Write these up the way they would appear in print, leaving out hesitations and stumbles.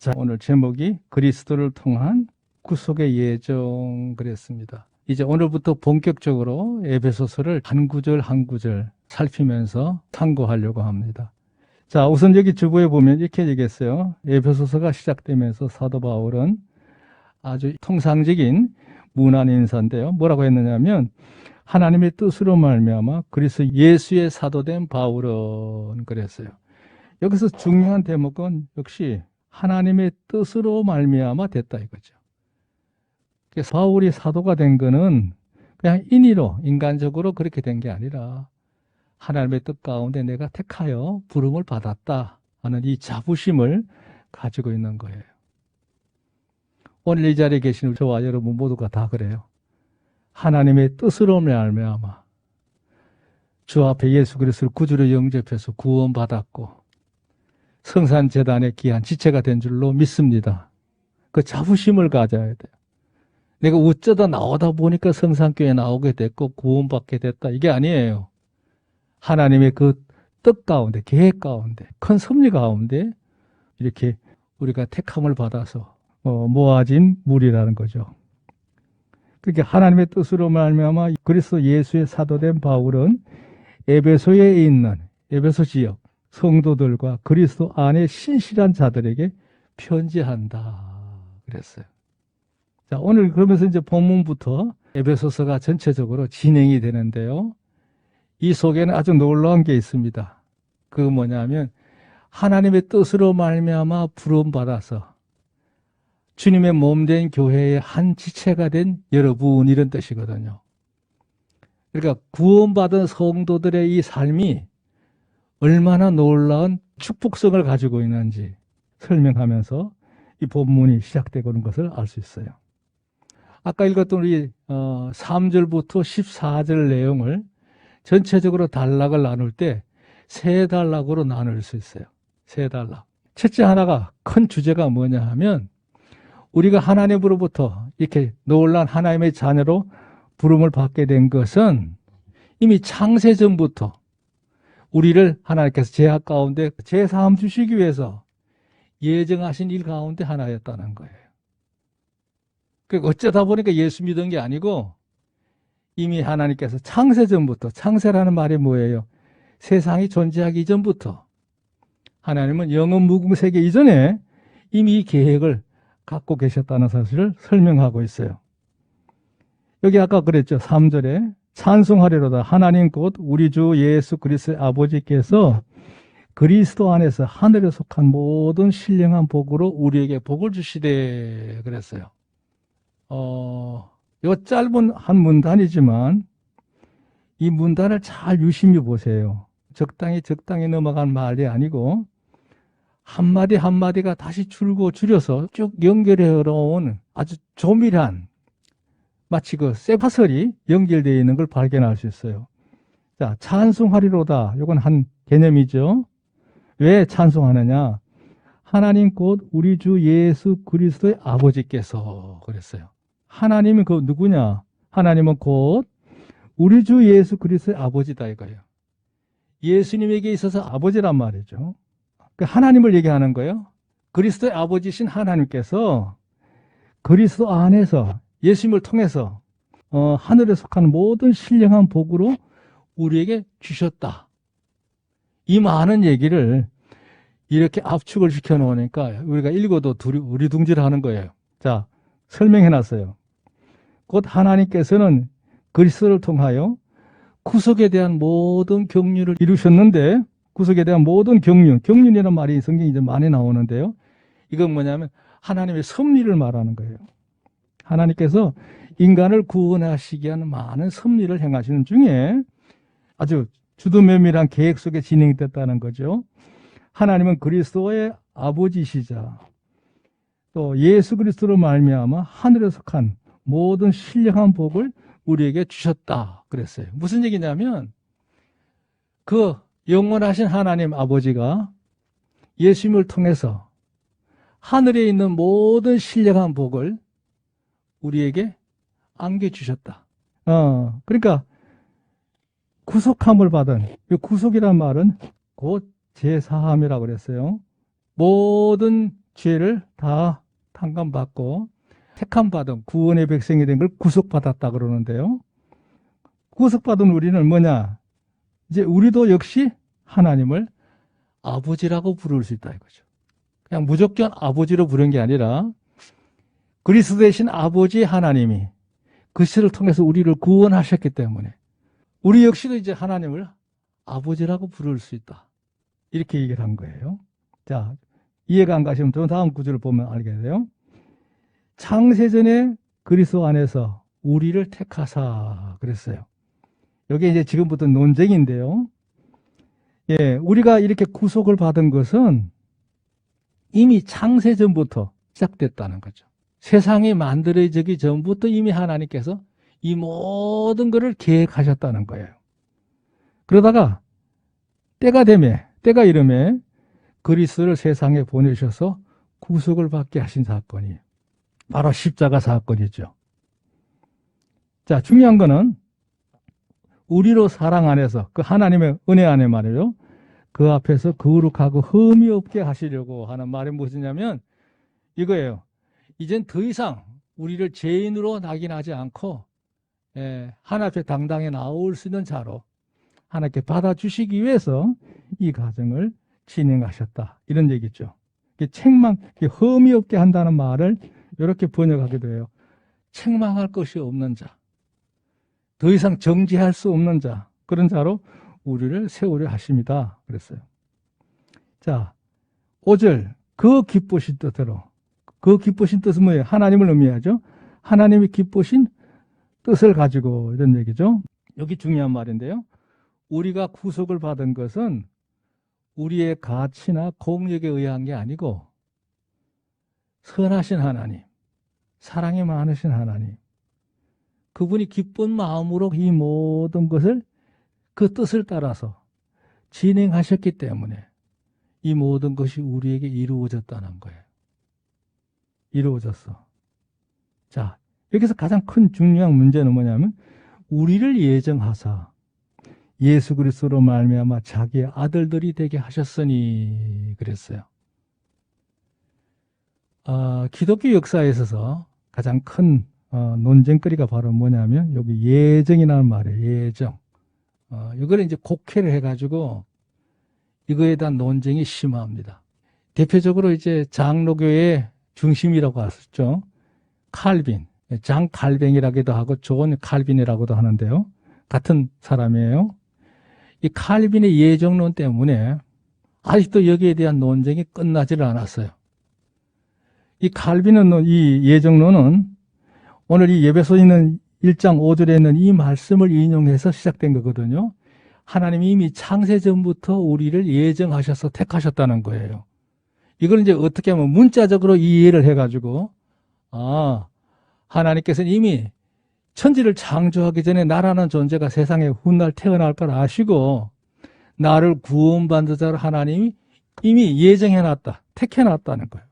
자, 오늘 제목이 그리스도를 통한 구속의 예정 그랬습니다. 이제 오늘부터 본격적으로 에베소서를 한 구절 한 구절 살피면서 탐구하려고 합니다. 자, 우선 여기 주부에 보면 이렇게 얘기했어요. 에베소서가 시작되면서 사도 바울은 아주 통상적인 문안 인사인데요. 뭐라고 했느냐면 하나님의 뜻으로 말미암아 그리스도 예수의 사도된 바울은 그랬어요. 여기서 중요한 대목은 역시 하나님의 뜻으로 말미암아 됐다 이거죠. 그래서 바울이 사도가 된 거는 그냥 인의로 인간적으로 그렇게 된 게 아니라 하나님의 뜻 가운데 내가 택하여 부름을 받았다 하는 이 자부심을 가지고 있는 거예요. 오늘 이 자리에 계신 저와 여러분 모두가 다 그래요. 하나님의 뜻으로 말미암아 주 앞에 예수 그리스도를 구주로 영접해서 구원받았고 성산재단의 귀한 지체가 된 줄로 믿습니다. 그 자부심을 가져야 돼요. 내가 어쩌다 나오다 보니까 성산교회에 나오게 됐고 구원받게 됐다. 이게 아니에요. 하나님의 그 뜻 가운데, 계획 가운데, 큰 섭리 가운데 이렇게 우리가 택함을 받아서 모아진 물이라는 거죠. 그러니까 하나님의 뜻으로 말미암아 그리스도 예수의 사도된 바울은 에베소에 있는 에베소 지역 성도들과 그리스도 안에 신실한 자들에게 편지한다 그랬어요. 자, 오늘 그러면서 이제 본문부터 에베소서가 전체적으로 진행이 되는데요. 이 속에는 아주 놀라운 게 있습니다. 그 뭐냐면 하나님의 뜻으로 말미암아 부름 받아서 주님의 몸된 교회의 한 지체가 된 여러분 이런 뜻이거든요. 그러니까 구원받은 성도들의 이 삶이 얼마나 놀라운 축복성을 가지고 있는지 설명하면서 이 본문이 시작되고 있는 것을 알 수 있어요. 아까 읽었던 우리 3절부터 14절 내용을 전체적으로 단락을 나눌 때 세 단락으로 나눌 수 있어요. 세 단락. 첫째 하나가 큰 주제가 뭐냐 하면 우리가 하나님으로부터 이렇게 놀라운 하나님의 자녀로 부름을 받게 된 것은 이미 창세 전부터 우리를 하나님께서 죄악 가운데 제사함 주시기 위해서 예정하신 일 가운데 하나였다는 거예요. 그러니까 어쩌다 보니까 예수 믿은 게 아니고 이미 하나님께서 창세 전부터, 창세라는 말이 뭐예요? 세상이 존재하기 이전부터 하나님은 영원 무궁세계 이전에 이미 이 계획을 갖고 계셨다는 사실을 설명하고 있어요. 여기 아까 그랬죠. 3절에 찬송하리로다 하나님 곧 우리 주 예수 그리스도의 아버지께서 그리스도 안에서 하늘에 속한 모든 신령한 복으로 우리에게 복을 주시되 그랬어요. 이 짧은 한 문단이지만 이 문단을 잘 유심히 보세요. 적당히 넘어간 말이 아니고 한마디 한마디가 다시 줄여서 쭉 연결해 놓은 아주 조밀한 마치 그 쇠파설이 연결되어 있는 걸 발견할 수 있어요. 자, 찬송하리로다. 이건 한 개념이죠. 왜 찬송하느냐? 하나님 곧 우리 주 예수 그리스도의 아버지께서 그랬어요. 하나님은 그 누구냐? 하나님은 곧 우리 주 예수 그리스도의 아버지다 이거예요. 예수님에게 있어서 아버지란 말이죠. 하나님을 얘기하는 거예요. 그리스도의 아버지신 하나님께서 그리스도 안에서 예수님을 통해서 하늘에 속한 모든 신령한 복으로 우리에게 주셨다. 이 많은 얘기를 이렇게 압축을 시켜놓으니까 우리가 읽어도 우리둥절하는 거예요. 자, 설명해놨어요. 곧 하나님께서는 그리스도를 통하여 구속에 대한 모든 경륜을 이루셨는데 구속에 대한 모든 경륜이라는 말이 성경에 이제 많이 나오는데요. 이건 뭐냐면 하나님의 섭리를 말하는 거예요. 하나님께서 인간을 구원하시기 위한 많은 섭리를 행하시는 중에 아주 주도면밀한 계획 속에 진행됐다는 거죠. 하나님은 그리스도의 아버지시자 또 예수 그리스도로 말미암아 하늘에 속한 모든 신령한 복을 우리에게 주셨다 그랬어요. 무슨 얘기냐면 그 영원하신 하나님 아버지가 예수님을 통해서 하늘에 있는 모든 신령한 복을 우리에게 안겨주셨다. 그러니까 구속함을 받은 이 구속이란 말은 곧 제사함이라고 그랬어요. 모든 죄를 다 탕감받고 택함받은 구원의 백성이 된 걸 구속받았다 그러는데요. 구속받은 우리는 뭐냐? 이제 우리도 역시 하나님을 아버지라고 부를 수 있다 이거죠. 그냥 무조건 아버지로 부른 게 아니라 그리스도 대신 아버지 하나님이 그리스도를 통해서 우리를 구원하셨기 때문에 우리 역시도 이제 하나님을 아버지라고 부를 수 있다. 이렇게 얘기를 한 거예요. 자, 이해가 안 가시면 저 다음 구절을 보면 알게 돼요. 창세전에 그리스도 안에서 우리를 택하사 그랬어요. 여기 이제 지금부터 논쟁인데요. 예, 우리가 이렇게 구속을 받은 것은 이미 창세전부터 시작됐다는 거죠. 세상이 만들어지기 전부터 이미 하나님께서 이 모든 것을 계획하셨다는 거예요. 그러다가 때가 이름에 그리스도를 세상에 보내셔서 구속을 받게 하신 사건이 바로 십자가 사건이죠. 자, 중요한 거는 우리로 사랑 안에서 그 하나님의 은혜 안에 말이에요. 그 앞에서 거룩하고 흠이 없게 하시려고 하는 말이 무엇이냐면 이거예요. 이젠 더 이상 우리를 죄인으로 낙인하지 않고 하나님 앞에 당당히 나올 수 있는 자로 하나님께 받아주시기 위해서 이 과정을 진행하셨다. 이런 얘기죠. 책망, 흠이 없게 한다는 말을 이렇게 번역하기도 해요. 책망할 것이 없는 자, 더 이상 정죄할 수 없는 자, 그런 자로 우리를 세우려 하십니다. 그랬어요. 자, 5절, 그 기쁘신 뜻대로. 그 기쁘신 뜻은 뭐예요? 하나님을 의미하죠. 하나님이 기쁘신 뜻을 가지고 이런 얘기죠. 여기 중요한 말인데요. 우리가 구속을 받은 것은 우리의 가치나 공력에 의한 게 아니고 선하신 하나님, 사랑이 많으신 하나님, 그분이 기쁜 마음으로 이 모든 것을 그 뜻을 따라서 진행하셨기 때문에 이 모든 것이 우리에게 이루어졌다는 거예요. 이루어졌어. 자, 여기서 가장 큰 중요한 문제는 뭐냐면 우리를 예정하사 예수 그리스도로 말미암아 자기의 아들들이 되게 하셨으니 그랬어요. 기독교 역사에 있어서 가장 큰 논쟁거리가 바로 뭐냐면 여기 예정이라는 말이에요. 예정. 이걸 이제 곡해를 해가지고 이거에 대한 논쟁이 심합니다. 대표적으로 이제 장로교의 중심이라고 하셨죠. 칼빈, 장 칼뱅이라고도 하고 존 칼빈이라고도 하는데요. 같은 사람이에요. 이 칼빈의 예정론 때문에 아직도 여기에 대한 논쟁이 끝나지를 않았어요. 이 칼빈은 이 예정론은 오늘 이 에베소서 있는 1장 5절에 있는 이 말씀을 인용해서 시작된 거거든요. 하나님이 이미 창세 전부터 우리를 예정하셔서 택하셨다는 거예요. 이걸 이제 어떻게 하면 문자적으로 이해를 해가지고 하나님께서는 이미 천지를 창조하기 전에 나라는 존재가 세상에 훗날 태어날 걸 아시고 나를 구원받는 자로 하나님이 이미 예정해놨다, 택해놨다는 거예요.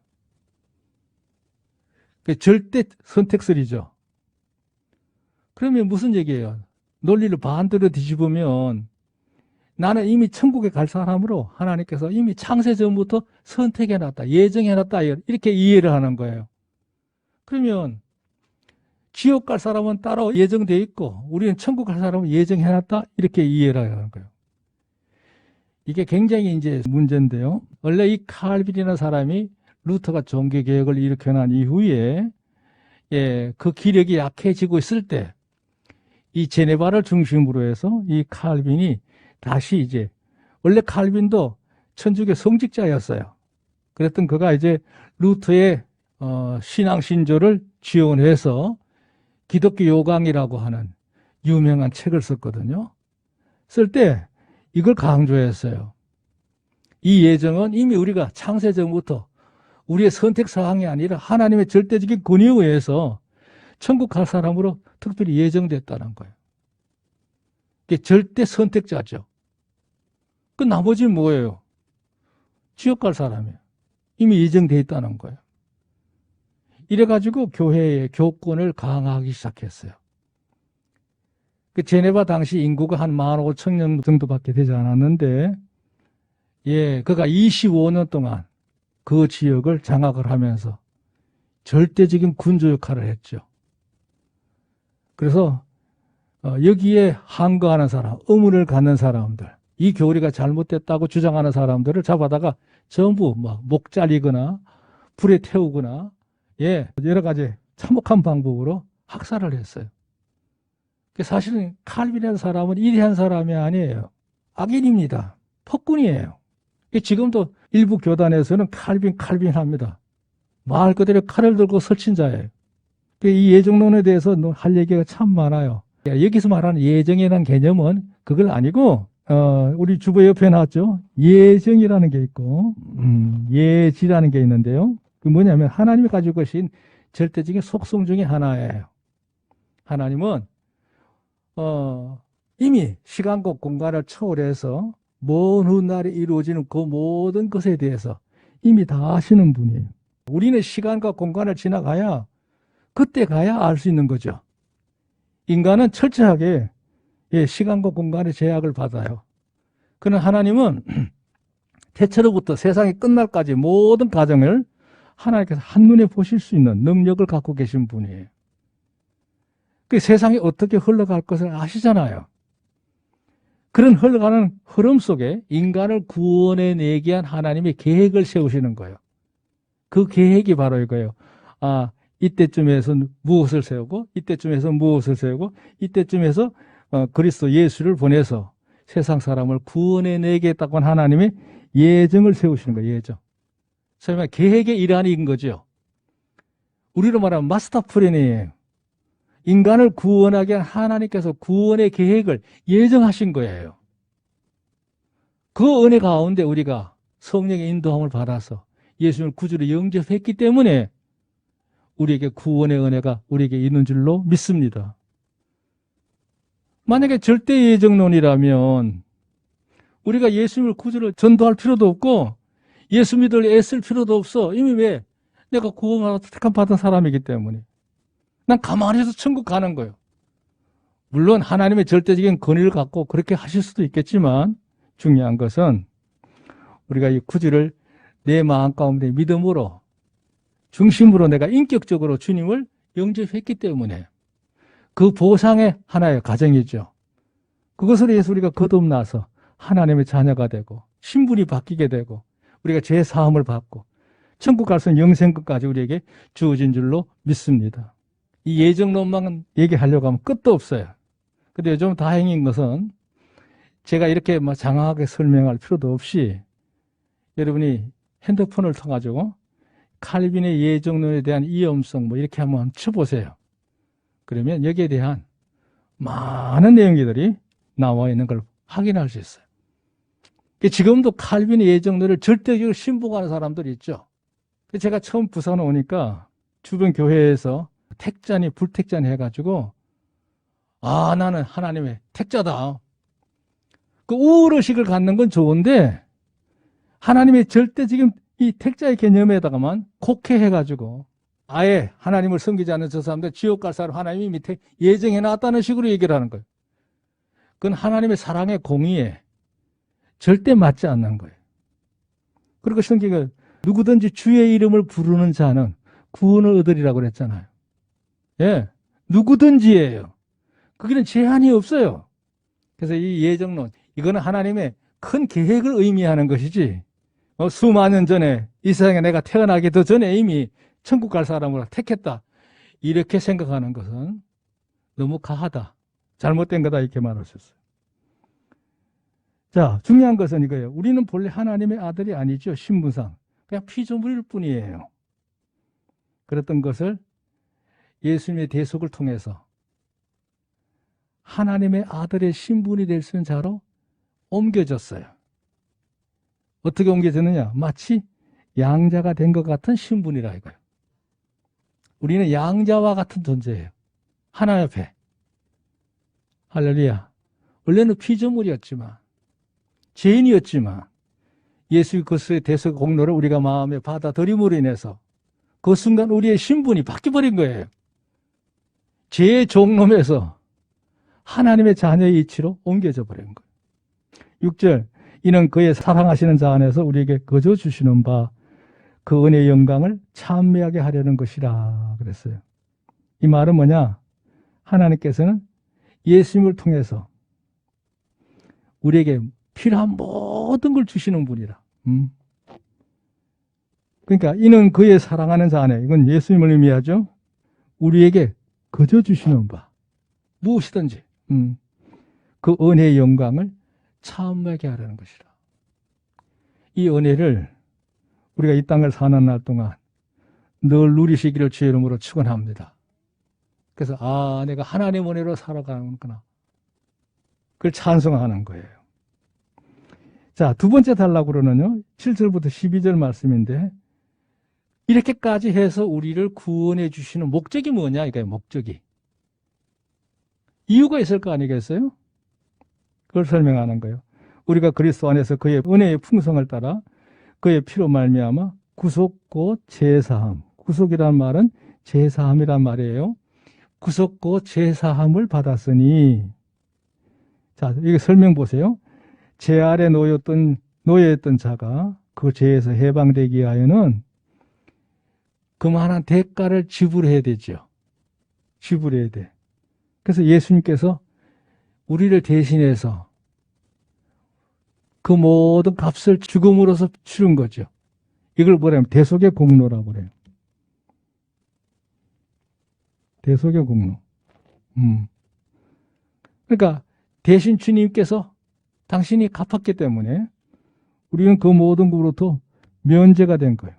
절대 선택설이죠. 그러면 무슨 얘기예요? 논리를 반대로 뒤집으면 나는 이미 천국에 갈 사람으로 하나님께서 이미 창세 전부터 선택해놨다, 예정해놨다 이렇게 이해를 하는 거예요. 그러면 지옥 갈 사람은 따로 예정되어 있고 우리는 천국 갈 사람은 예정해놨다 이렇게 이해를 하는 거예요. 이게 굉장히 이제 문제인데요. 원래 이 칼빈이라는 사람이 루터가 종교개혁을 일으켜난 이후에 그 기력이 약해지고 있을 때 이 제네바를 중심으로 해서 이 칼빈이 다시 이제 원래 칼빈도 천주교 성직자였어요. 그랬던 그가 이제 루터의 신앙 신조를 지원해서 기독교 요강이라고 하는 유명한 책을 썼거든요. 쓸 때 이걸 강조했어요. 이 예정은 이미 우리가 창세 전부터 우리의 선택 사항이 아니라 하나님의 절대적인 권위에 의해서 천국 갈 사람으로 특별히 예정됐다는 거예요. 이게 절대 선택자죠. 그 나머지는 뭐예요? 지옥 갈 사람이에요. 이미 예정되어 있다는 거예요. 이래가지고 교회의 교권을 강화하기 시작했어요. 그 제네바 당시 인구가 한 15,000명 정도밖에 되지 않았는데, 그가 25년 동안 그 지역을 장악을 하면서 절대적인 군주 역할을 했죠. 그래서 여기에 항거하는 사람, 의문을 갖는 사람들, 이 교리가 잘못됐다고 주장하는 사람들을 잡아다가 전부 막 목 잘리거나 불에 태우거나 여러 가지 참혹한 방법으로 학살을 했어요. 사실은 칼빈이라는 사람은 이리한 사람이 아니에요. 악인입니다. 폭군이에요. 지금도 일부 교단에서는 칼빈 합니다. 말 그대로 칼을 들고 설친 자예요. 이 예정론에 대해서 할 얘기가 참 많아요. 여기서 말하는 예정이라는 개념은 그걸 아니고 우리 주보 옆에 나왔죠. 예정이라는 게 있고 예지라는 게 있는데요. 그 뭐냐면 하나님이 가지고 계신 절대적인 속성 중에 하나예요. 하나님은 이미 시간과 공간을 초월해서 먼 훗날에 이루어지는 그 모든 것에 대해서 이미 다 아시는 분이에요. 우리는 시간과 공간을 지나가야 그때 가야 알 수 있는 거죠. 인간은 철저하게 시간과 공간의 제약을 받아요. 그러나 하나님은 태초로부터 세상이 끝날까지 모든 과정을 하나님께서 한눈에 보실 수 있는 능력을 갖고 계신 분이에요. 그 세상이 어떻게 흘러갈 것을 아시잖아요. 그런 흘러가는 흐름 속에 인간을 구원해내기 위한 하나님의 계획을 세우시는 거예요. 그 계획이 바로 이거예요. 이때쯤에서 무엇을 세우고 이때쯤에서 무엇을 세우고 이때쯤에서 그리스도 예수를 보내서 세상 사람을 구원해내겠다고 한 하나님의 예정을 세우시는 거예요. 예정. 소위 말해 계획의 일환인 거죠. 우리로 말하면 마스터 플랜이에요. 인간을 구원하게 한 하나님께서 구원의 계획을 예정하신 거예요. 그 은혜 가운데 우리가 성령의 인도함을 받아서 예수님을 구주로 영접했기 때문에 우리에게 구원의 은혜가 우리에게 있는 줄로 믿습니다. 만약에 절대 예정론이라면 우리가 예수님을 구주로 전도할 필요도 없고 예수 믿을 애쓸 필요도 없어. 이미 왜? 내가 구원을 택함 받은 사람이기 때문에. 난 가만히 해서 천국 가는 거예요. 물론 하나님의 절대적인 권위를 갖고 그렇게 하실 수도 있겠지만 중요한 것은 우리가 이 구주를 내 마음 가운데 믿음으로 중심으로 내가 인격적으로 주님을 영접했기 때문에 그 보상의 하나의 과정이죠. 그것으로 해서 우리가 거듭나서 하나님의 자녀가 되고 신분이 바뀌게 되고 우리가 죄 사함을 받고 천국 갈 수 있는 영생끝까지 우리에게 주어진 줄로 믿습니다. 이 예정론만 얘기하려고 하면 끝도 없어요. 근데 요즘 다행인 것은 제가 이렇게 장황하게 설명할 필요도 없이 여러분이 핸드폰을 통해가지고 칼빈의 예정론에 대한 위험성 이렇게 한번 쳐보세요. 그러면 여기에 대한 많은 내용들이 나와 있는 걸 확인할 수 있어요. 지금도 칼빈의 예정론을 절대적으로 신봉하는 사람들이 있죠. 제가 처음 부산 오니까 주변 교회에서 택자니 불택자니 해가지고 나는 하나님의 택자다. 그 우월의식을 갖는 건 좋은데 하나님의 절대적인 이 택자의 개념에다가만 곡해해가지고 아예 하나님을 섬기지 않는 저 사람들 지옥 갈 사람 하나님이 밑에 예정해놨다는 식으로 얘기를 하는 거예요. 그건 하나님의 사랑의 공의에 절대 맞지 않는 거예요. 그리고 성경에 누구든지 주의 이름을 부르는 자는 구원을 얻으리라고 그랬잖아요. 누구든지예요. 거기는 제한이 없어요. 그래서 이 예정론, 이거는 하나님의 큰 계획을 의미하는 것이지 수많은 전에 이 세상에 내가 태어나기 더 전에 이미 천국 갈 사람으로 택했다. 이렇게 생각하는 것은 너무 가하다. 잘못된 거다. 이렇게 말할 수 있어요. 자, 중요한 것은 이거예요. 우리는 본래 하나님의 아들이 아니죠. 신분상. 그냥 피조물일 뿐이에요. 그랬던 것을 예수님의 대속을 통해서 하나님의 아들의 신분이 될 수 있는 자로 옮겨졌어요. 어떻게 옮겨졌느냐? 마치 양자가 된 것 같은 신분이라 이거예요. 우리는 양자와 같은 존재예요. 하나님 앞에. 할렐루야. 원래는 피조물이었지만 죄인이었지만 예수 그리스도의 대속 공로를 우리가 마음에 받아들임으로 인해서 그 순간 우리의 신분이 바뀌어버린 거예요. 죄의 종놈에서 하나님의 자녀의 이치로 옮겨져 버린 거예요. 6절 이는 그의 사랑하시는 자 안에서 우리에게 거저 주시는 바 그 은혜의 영광을 찬미하게 하려는 것이라 그랬어요. 이 말은 뭐냐? 하나님께서는 예수님을 통해서 우리에게 필요한 모든 걸 주시는 분이라. 그러니까 이는 그의 사랑하는 자 안에, 이건 예수님을 의미하죠. 우리에게 거저 주시는 바 무엇이든지 그 은혜의 영광을 찬미하게 하려는 것이라. 이 은혜를 우리가 이 땅을 사는 날 동안 늘 누리시기를 주의 이름으로 축원합니다. 그래서 내가 하나님 은혜로 살아가는구나. 그걸 찬송하는 거예요. 자, 두 번째 단락으로는요, 7절부터 12절 말씀인데, 이렇게까지 해서 우리를 구원해 주시는 목적이 뭐냐, 이거예요, 목적이. 이유가 있을 거 아니겠어요? 그걸 설명하는 거예요. 우리가 그리스도 안에서 그의 은혜의 풍성을 따라 그의 피로 말미암아 구속 곧 제사함. 구속이란 말은 제사함이란 말이에요. 구속 곧 제사함을 받았으니. 자, 이거 설명 보세요. 죄 아래 노예였던 자가 그 죄에서 해방되기 위하여는 그만한 대가를 지불해야 되죠. 지불해야 돼. 그래서 예수님께서 우리를 대신해서 그 모든 값을 죽음으로써 치른 거죠. 이걸 뭐냐면 대속의 공로라고 그래요. 대속의 공로. 그러니까 대신 주님께서 당신이 갚았기 때문에 우리는 그 모든 것으로부터 면제가 된 거예요.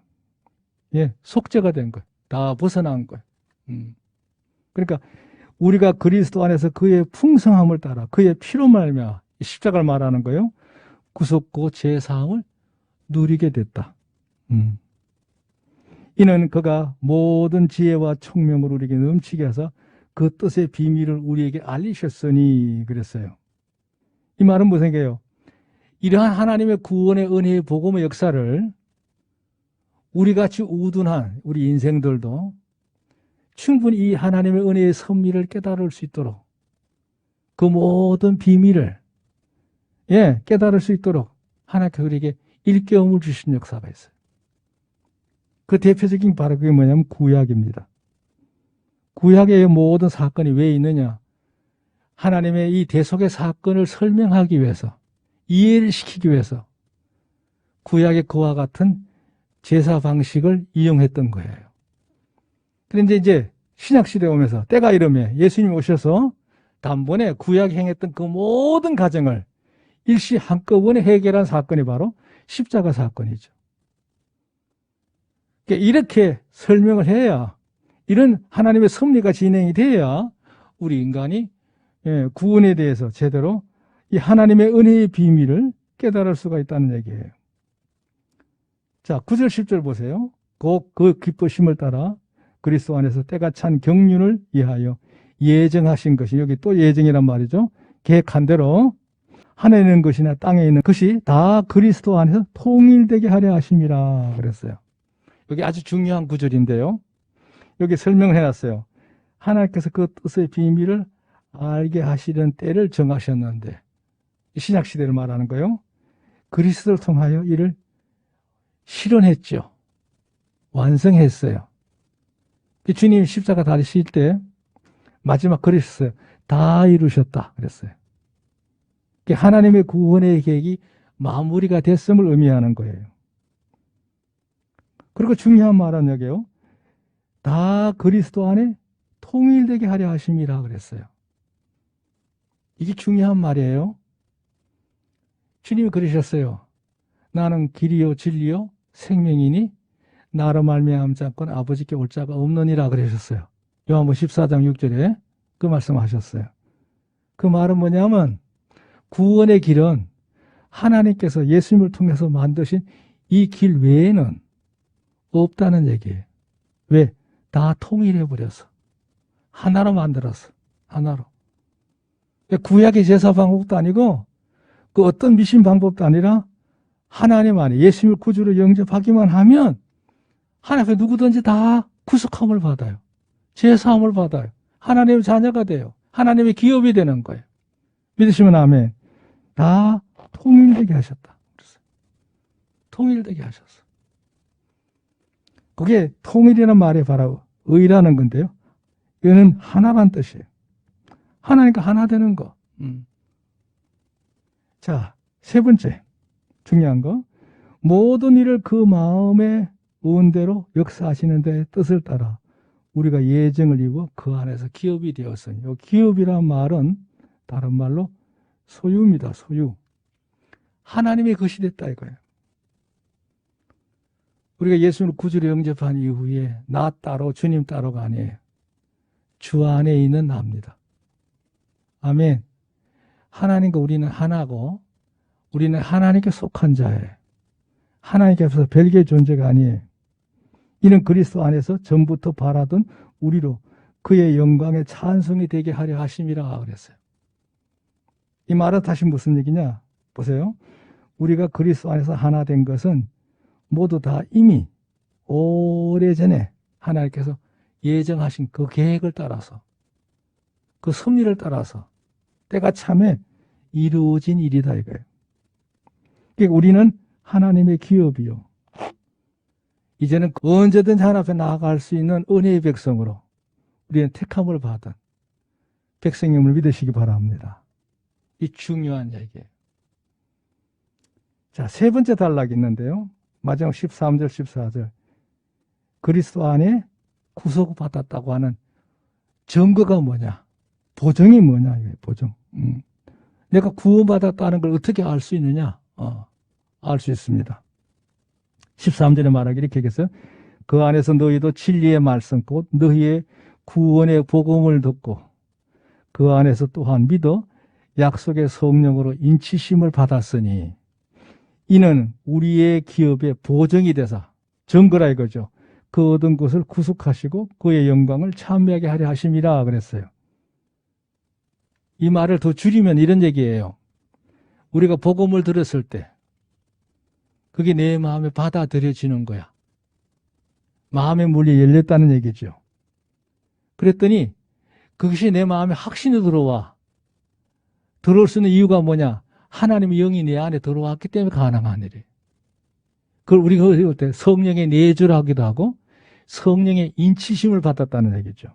예, 속죄가 된 거예요. 다 벗어난 거예요. 그러니까 우리가 그리스도 안에서 그의 풍성함을 따라 그의 피로 말미암아 십자가를 말하는 거예요. 구속고 제사함을 누리게 됐다. 이는 그가 모든 지혜와 총명을 우리에게 넘치게 하사 그 뜻의 비밀을 우리에게 알리셨으니 그랬어요. 이 말은 무슨 얘기예요? 이러한 하나님의 구원의 은혜의 복음의 역사를 우리같이 우둔한 우리 인생들도 충분히 이 하나님의 은혜의 섭리를 깨달을 수 있도록 그 모든 비밀을 깨달을 수 있도록 하나님께서 우리에게 일깨움을 주신 역사가 있어요. 그 대표적인 바로 그게 뭐냐면 구약입니다. 구약의 모든 사건이 왜 있느냐? 하나님의 이 대속의 사건을 설명하기 위해서, 이해를 시키기 위해서 구약의 그와 같은 제사 방식을 이용했던 거예요. 그런데 이제 신약시대에 오면서 때가 이르매 예수님이 오셔서 단번에 구약이 행했던 그 모든 과정을 일시 한꺼번에 해결한 사건이 바로 십자가 사건이죠. 이렇게 설명을 해야, 이런 하나님의 섭리가 진행이 돼야 우리 인간이 구원에 대해서 제대로 이 하나님의 은혜의 비밀을 깨달을 수가 있다는 얘기예요. 자, 9절 10절 보세요. 곧 그 기쁘심을 따라 그리스도 안에서 때가 찬 경륜을 위하여 예정하신 것이, 여기 또 예정이란 말이죠. 계획한 대로 하늘에 있는 것이나 땅에 있는 것이 다 그리스도 안에서 통일되게 하려 하심이라 그랬어요. 여기 아주 중요한 구절인데요. 여기 설명을 해놨어요. 하나님께서 그 뜻의 비밀을 알게 하시는 때를 정하셨는데, 신약시대를 말하는 거예요. 그리스도를 통하여 이를 실현했죠. 완성했어요. 주님 십자가 달리실 때 마지막 그러셨어요. 다 이루셨다 그랬어요. 하나님의 구원의 계획이 마무리가 됐음을 의미하는 거예요. 그리고 중요한 말은 여기요. 다 그리스도 안에 통일되게 하려 하심이라 그랬어요. 이게 중요한 말이에요. 주님이 그러셨어요. 나는 길이요 진리요 생명이니 나로 말미암지 않고는 아버지께 올 자가 없느니라 그러셨어요. 요한복음 14장 6절에 그 말씀하셨어요. 그 말은 뭐냐면 구원의 길은 하나님께서 예수님을 통해서 만드신 이 길 외에는 없다는 얘기예요. 왜? 다 통일해버려서. 하나로 만들어서. 하나로. 구약의 제사 방법도 아니고 그 어떤 미신 방법도 아니라 하나님 안에 예수님을 구주로 영접하기만 하면 하나님 앞에 누구든지 다 구속함을 받아요. 제사함을 받아요. 하나님의 자녀가 돼요. 하나님의 기업이 되는 거예요. 믿으시면 아멘. 다 통일되게 하셨다. 통일되게 하셨어. 그게 통일이라는 말에 바로 의라는 건데요. 이거는 하나란 뜻이에요. 하나니까 하나 되는 거. 자, 세 번째 중요한 거. 모든 일을 그 마음의 의원대로 역사하시는 데의 뜻을 따라 우리가 예정을 이루어 그 안에서 기업이 되었으니, 이 기업이란 말은 다른 말로 소유입니다. 소유. 하나님의 것이 됐다 이거예요. 우리가 예수를 구주로 영접한 이후에 나 따로 주님 따로가 아니에요. 주 안에 있는 나입니다. 아멘. 하나님과 우리는 하나고 우리는 하나님께 속한 자예요. 하나님께서 별개의 존재가 아니에요. 이는 그리스도 안에서 전부터 바라던 우리로 그의 영광의 찬송이 되게 하려 하심이라 그랬어요. 이 말은 다시 무슨 얘기냐? 보세요. 우리가 그리스도 안에서 하나 된 것은 모두 다 이미 오래전에 하나님께서 예정하신 그 계획을 따라서, 그 섭리를 따라서 때가 참에 이루어진 일이다 이거예요. 그러니까 우리는 하나님의 기업이요. 이제는 언제든지 하나님 앞에 나아갈 수 있는 은혜의 백성으로 우리는 택함을 받은 백성임을 믿으시기 바랍니다. 이 중요한 얘기예요. 자, 세 번째 단락이 있는데요. 마지막 13절, 14절. 그리스도 안에 구속받았다고 하는 증거가 뭐냐? 보증이 뭐냐? 이게 보증. 내가 구원받았다는 걸 어떻게 알 수 있느냐? 알 수 있습니다. 13절에 말하기 이렇게 했어요. 그 안에서 너희도 진리의 말씀 곧 너희의 구원의 복음을 듣고 그 안에서 또한 믿어 약속의 성령으로 인치심을 받았으니 이는 우리의 기업의 보증이 되사 증거라 이거죠. 그 얻은 것을 구속하시고 그의 영광을 찬미하게 하려 하심이라 그랬어요. 이 말을 더 줄이면 이런 얘기예요. 우리가 복음을 들었을 때 그게 내 마음에 받아들여지는 거야. 마음의 문이 열렸다는 얘기죠. 그랬더니 그것이 내 마음에 확신이 들어와. 들어올 수 있는 이유가 뭐냐? 하나님의 영이 내 안에 들어왔기 때문에 가능한 일이에요. 그걸 우리가 어릴 때 성령의 내주라기도 하고 성령의 인치심을 받았다는 얘기죠.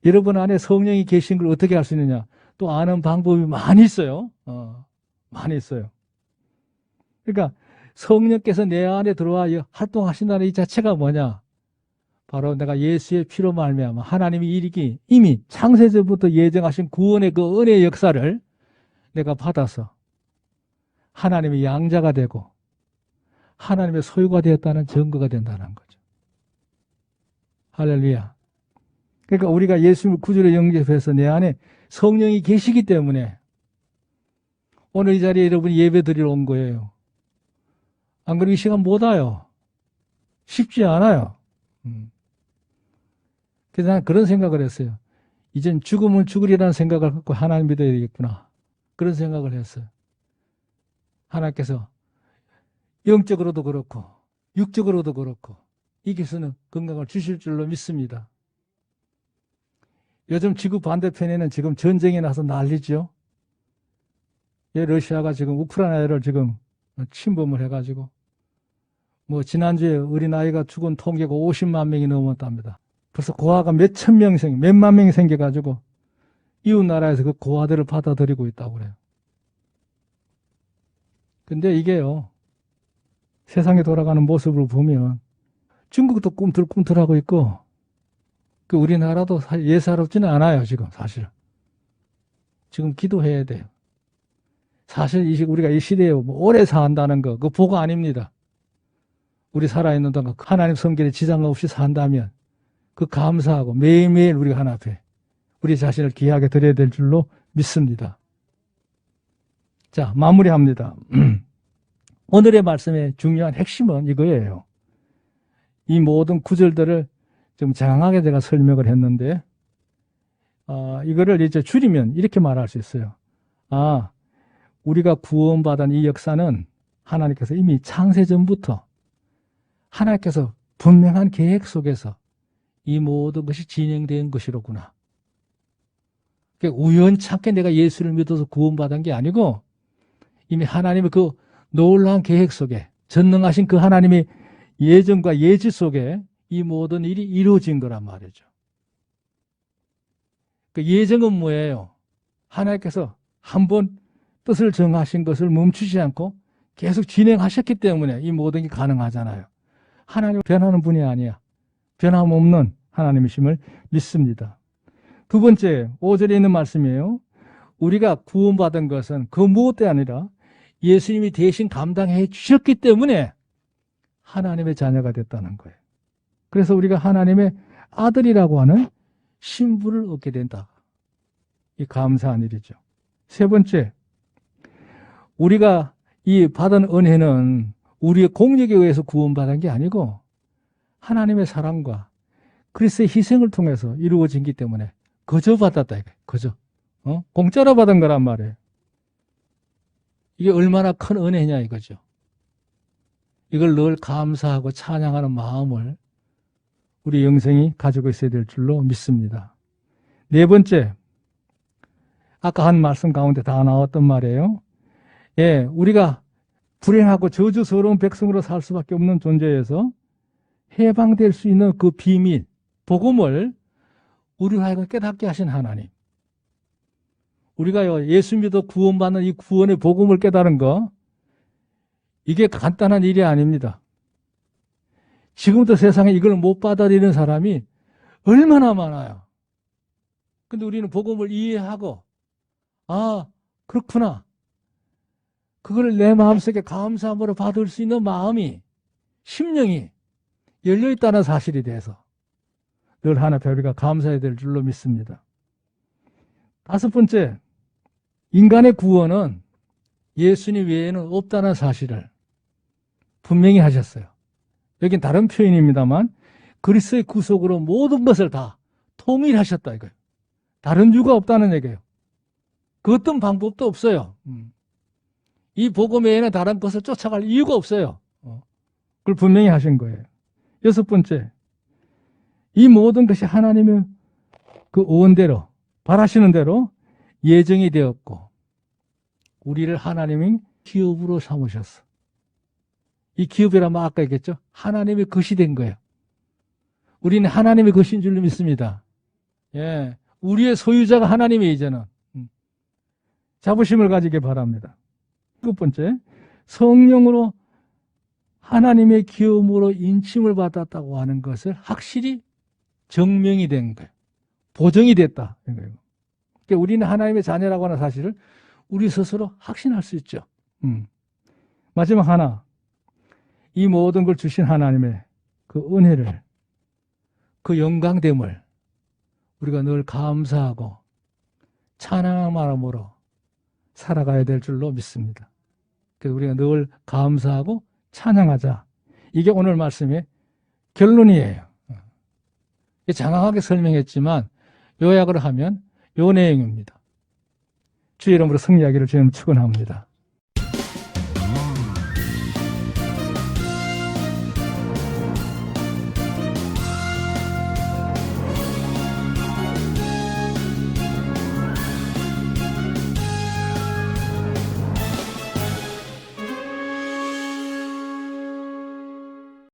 여러분 안에 성령이 계신 걸 어떻게 알 수 있느냐? 또 아는 방법이 많이 있어요. 많이 있어요. 그러니까 성령께서 내 안에 들어와 활동하신다는 이 자체가 뭐냐? 바로 내가 예수의 피로 말미암아 하나님이 이미 창세전부터 예정하신 구원의 그 은혜의 역사를 내가 받아서 하나님의 양자가 되고 하나님의 소유가 되었다는 증거가 된다는 거죠. 할렐루야. 그러니까 우리가 예수님을 구주로 영접해서 내 안에 성령이 계시기 때문에 오늘 이 자리에 여러분이 예배 드리러 온 거예요. 안 그러면 이 시간 못 와요. 쉽지 않아요. 그래서 난 그런 생각을 했어요. 이젠 죽으면 죽으리라는 생각을 갖고 하나님 믿어야 되겠구나. 그런 생각을 했어요. 하나님께서 영적으로도 그렇고 육적으로도 그렇고 이 기수는 건강을 주실 줄로 믿습니다. 요즘 지구 반대편에는 지금 전쟁이 나서 난리죠. 러시아가 지금 우크라이나를 지금 침범을 해가지고 지난주에 어린아이가 죽은 통계가 50만 명이 넘었답니다. 벌써 고아가 몇만 명이 생겨가지고 이웃 나라에서 그 고아들을 받아들이고 있다고 그래요. 근데 이게요, 세상에 돌아가는 모습을 보면 중국도 꿈틀꿈틀하고 있고 그 우리나라도 예사롭지는 않아요. 지금 사실 지금 기도해야 돼요. 사실 우리가 이 시대에 오래 산다는 거 그 복 아닙니다. 우리 살아있는 동안 하나님 성결에 지장 없이 산다면 그 감사하고 매일매일 우리가 하나 앞에 우리 자신을 귀하게 드려야 될 줄로 믿습니다. 자, 마무리합니다. 오늘의 말씀의 중요한 핵심은 이거예요. 이 모든 구절들을 좀 장황하게 제가 설명을 했는데 이거를 이제 줄이면 이렇게 말할 수 있어요. 우리가 구원받은 이 역사는 하나님께서 이미 창세전부터 하나님께서 분명한 계획 속에서 이 모든 것이 진행된 것이로구나. 그러니까 우연찮게 내가 예수를 믿어서 구원받은 게 아니고 이미 하나님의 그 놀라운 계획 속에 전능하신 그 하나님의 예정과 예지 속에 이 모든 일이 이루어진 거란 말이죠. 그 예정은 뭐예요? 하나님께서 한번 뜻을 정하신 것을 멈추지 않고 계속 진행하셨기 때문에 이 모든 게 가능하잖아요. 하나님은 변하는 분이 아니야. 변함없는 하나님이심을 믿습니다. 두 번째, 5절에 있는 말씀이에요. 우리가 구원받은 것은 그 무엇도 아니라 예수님이 대신 감당해 주셨기 때문에 하나님의 자녀가 됐다는 거예요. 그래서 우리가 하나님의 아들이라고 하는 신분을 얻게 된다. 이 감사한 일이죠. 세 번째, 우리가 이 받은 은혜는 우리의 공력에 의해서 구원받은 게 아니고 하나님의 사랑과 그리스도의 희생을 통해서 이루어진기 때문에 거저 받았다 이거예요. 거저. 공짜로 받은 거란 말이에요. 이게 얼마나 큰 은혜냐 이거죠. 이걸 늘 감사하고 찬양하는 마음을 우리 영생이 가지고 있어야 될 줄로 믿습니다. 네 번째, 아까 한 말씀 가운데 다 나왔던 말이에요. 예, 우리가 불행하고 저주스러운 백성으로 살 수밖에 없는 존재에서 해방될 수 있는 그 비밀, 복음을 우리로 하여금 깨닫게 하신 하나님. 우리가 예수 믿어 구원받는 이 구원의 복음을 깨달은 거, 이게 간단한 일이 아닙니다. 지금부터 세상에 이걸 못 받아들이는 사람이 얼마나 많아요. 근데 우리는 복음을 이해하고, 아, 그렇구나. 그걸 내 마음속에 감사함으로 받을 수 있는 마음이, 심령이 열려있다는 사실에 대해서 늘 하나님 우리가 감사해야 될 줄로 믿습니다. 다섯 번째, 인간의 구원은 예수님 외에는 없다는 사실을 분명히 하셨어요. 여긴 다른 표현입니다만 그리스도의 구속으로 모든 것을 다 통일하셨다 이거예요. 다른 이유가 없다는 얘기예요. 그 어떤 방법도 없어요. 이 복음 외에는 다른 것을 쫓아갈 이유가 없어요. 그걸 분명히 하신 거예요. 여섯 번째, 이 모든 것이 하나님의 그 의원대로 바라시는 대로 예정이 되었고 우리를 하나님이 기업으로 삼으셨어. 이 기업이라면 아까 얘기했죠. 하나님의 것이 된 거예요. 우리는 하나님의 것인 줄로 믿습니다. 예, 우리의 소유자가 하나님이 이제는 자부심을 가지기 바랍니다. 첫 번째, 성령으로 하나님의 기업으로 인침을 받았다고 하는 것을 확실히 증명이 된 거예요. 보정이 됐다. 그러니까 우리는 하나님의 자녀라고 하는 사실을 우리 스스로 확신할 수 있죠. 마지막 하나, 이 모든 걸 주신 하나님의 그 은혜를, 그 영광됨을 우리가 늘 감사하고 찬양한 마음으로 살아가야 될 줄로 믿습니다. 그래서 우리가 늘 감사하고 찬양하자. 이게 오늘 말씀의 결론이에요. 장황하게 설명했지만 요약을 하면 요 내용입니다. 주의 이름으로 승리하기를 주님 축원합니다.